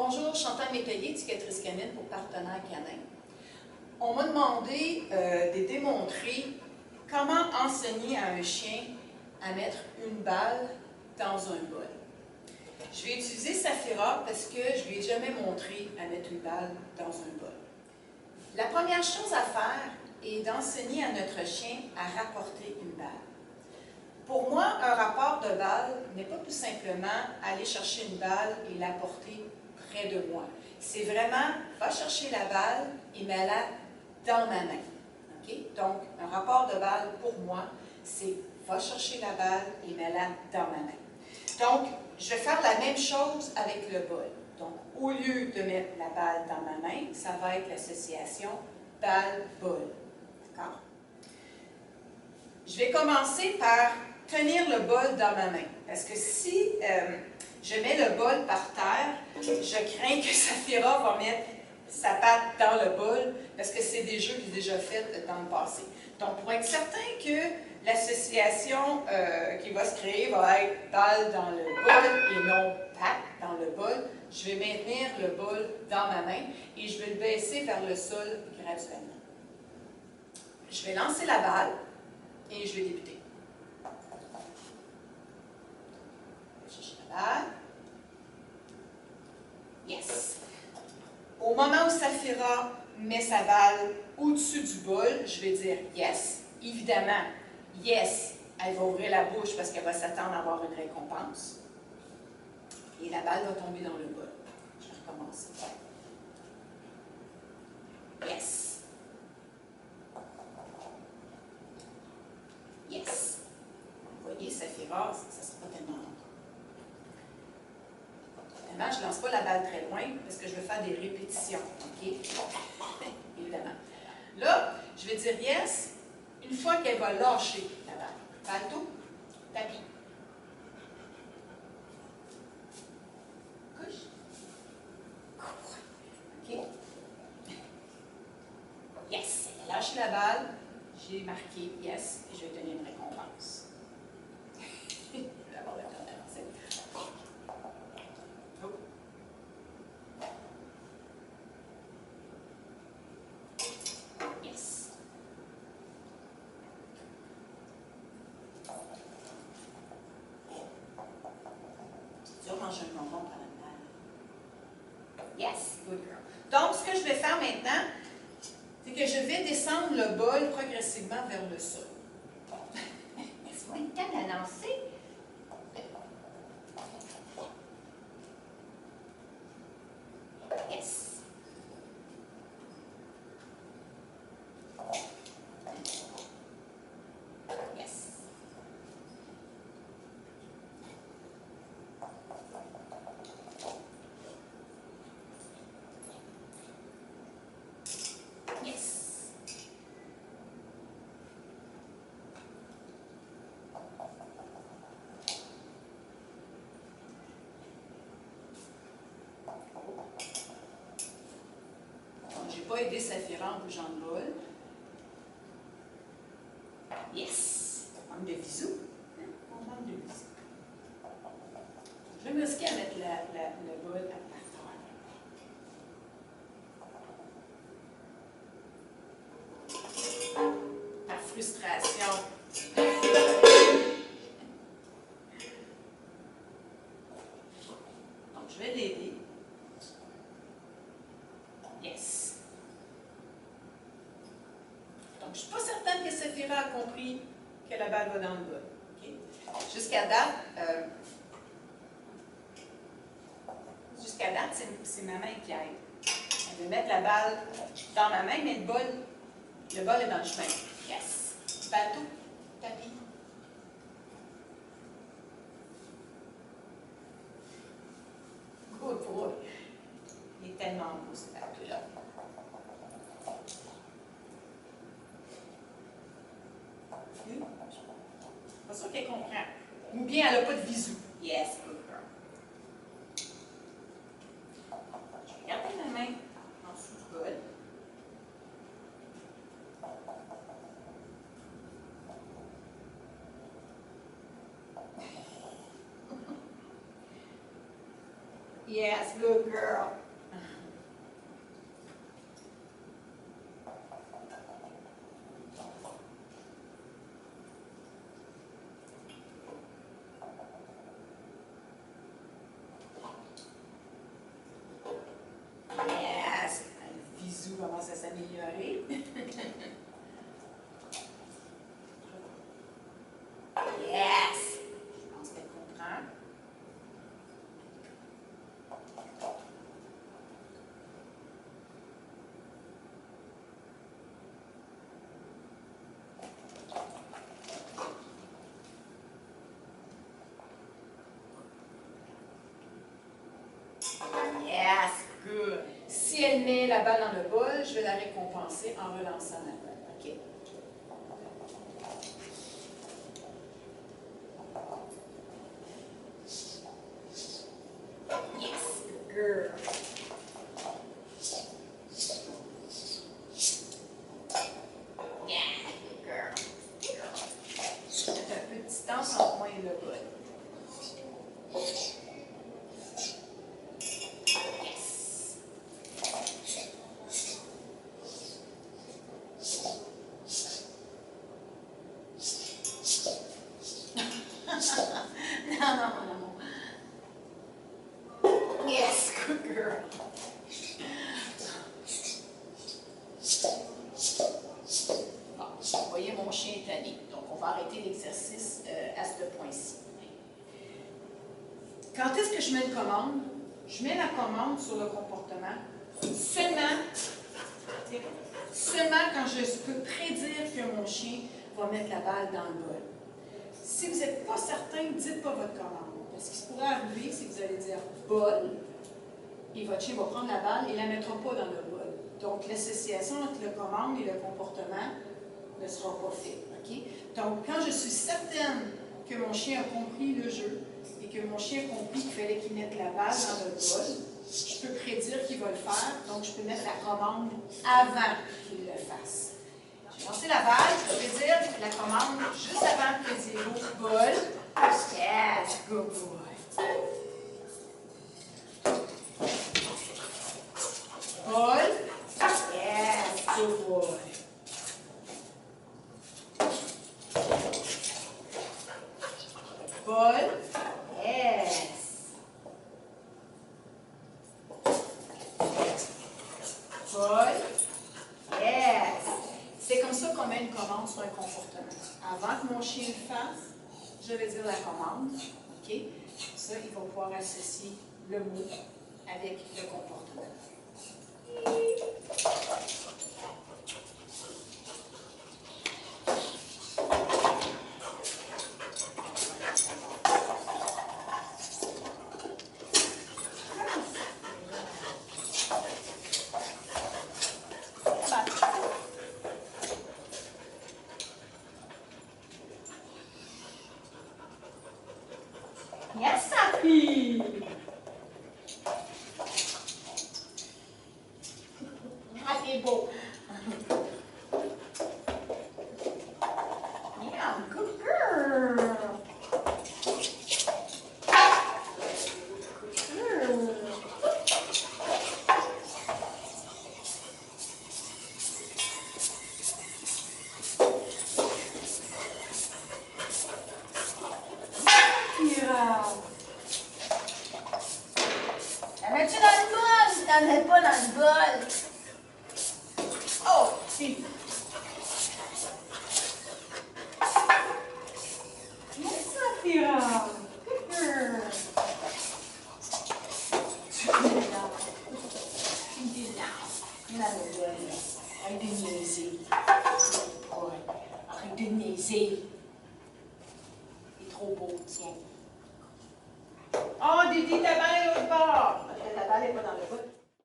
Bonjour, Chantal Métayer, éducatrice canine pour Partenaires Canins. On m'a demandé de démontrer comment enseigner à un chien à mettre une balle dans un bol. Je vais utiliser Saphira parce que je ne lui ai jamais montré à mettre une balle dans un bol. La première chose à faire est d'enseigner à notre chien à rapporter une balle. Pour moi, un rapport de balle n'est pas tout simplement aller chercher une balle et la porter près de moi. C'est vraiment, va chercher la balle et mets-la dans ma main. Okay? Donc, un rapport de balle pour moi, c'est va chercher la balle et mets-la dans ma main. Donc, je vais faire la même chose avec le bol. Donc, au lieu de mettre la balle dans ma main, ça va être l'association balle-bol. D'accord? Je vais commencer par tenir le bol dans ma main. Parce que si je mets le bol par terre, je crains que Saphira va mettre sa patte dans le bol, parce que c'est des jeux qu'il a déjà faits dans le passé. Donc, pour être certain que l'association qui va se créer va être balle dans le bol et non patte dans le bol, je vais maintenir le bol dans ma main et je vais le baisser vers le sol graduellement. Je vais lancer la balle et je vais débuter. Je cherche la balle. Yes! Au moment où Saphira met sa balle au-dessus du bol, je vais dire yes. Évidemment, yes, elle va ouvrir la bouche parce qu'elle va s'attendre à avoir une récompense. Et la balle va tomber dans le bol. Je vais recommencer. Yes. Yes. Vous voyez, Saphira, ça ne sera pas tellement long. Évidemment, je ne lance pas la balle très loin parce que je veux faire des répétitions. OK? Évidemment. Là, je vais dire yes une fois qu'elle va lâcher la balle. Balto, tapis. Couche. OK? Yes. Elle a lâché la balle. J'ai marqué yes et je vais donner une récompense. Je vais avoir le temps d'avancer. Yes. C'est dur de manger un bonbon pendant une balle. Yes, good girl. Donc, ce que je vais faire maintenant, c'est que je vais descendre le bol progressivement vers le sol. Laisse-moi le temps de la lancer. Yes. Yes. Yes. Je n'ai pas aidé Saphira en bougeant le bol. Yes! On manque de bisous. On manque de bisous. Je vais me risquer à mettre le bol à terre. Par frustration. Donc, je vais l'aider. Yes. Donc, je ne suis pas certaine que Saphira a compris que la balle va dans le bol. Okay? Jusqu'à date, c'est ma main qui aide. Elle veut mettre la balle dans ma main, mais le bol est dans le chemin. Yes. Bateau, tapis. Good boy. Il est tellement beau, ce bateau-là. Pas sûr qu'elle comprend. Ou bien elle n'a pas de bisous. Yes, good girl. Je vais garder ma main en dessous du bol. Yes, good girl. Yes! Un bisou commence à s'améliorer. Yes! Je pense qu'elle comprend. Yes, good. Si elle met la balle dans le bol, je vais la récompenser en relançant la balle. OK? Yes, good girl. Yeah, good girl. Il y a un peu de distance entre moi et le bol. Non, non, non. Yes, good girl. Bon, vous voyez, mon chien est tanné. Donc, on va arrêter l'exercice à ce point-ci. Quand est-ce que je mets une commande? Je mets la commande sur le comportement seulement quand je peux prédire que mon chien va mettre la balle dans le bol. Si vous n'êtes pas certain, dites pas votre commande. Parce qu'il se pourrait arriver, c'est que vous allez dire bol, et votre chien va prendre la balle et ne la mettra pas dans le bol. Donc, l'association entre la commande et le comportement ne sera pas faite. Okay? Donc, quand je suis certaine que mon chien a compris le jeu et que mon chien a compris qu'il fallait qu'il mette la balle dans le bol, je peux prédire qu'il va le faire, donc je peux mettre la commande avant qu'il le fasse. Je vais lancer la balle, je vais prédire la commande juste avant que je dise bol. Yes, good boy. Bol. Yes, good boy. Bol. Yes. Bol. Yes. C'est comme ça qu'on met une commande sur un comportement. Avant que mon chien le fasse, je vais dire la commande. OK? Ça, il va pouvoir associer le mot avec le comportement. Yes, Sapi! Ah, c'est beau! Yeah, good girl! Good girl! La mets-tu dans le bol? Tu n'en mets pas dans le bol. Oh, si. Yes, Safira. Good girl. Hindi na. Nalagyan niya. Ay, dinisi. Boy. Ay, dinisi. Il est trop beau, tiens. Oh, Didi, ta balle est l'autre bord. Ta balle n'est pas dans le bout.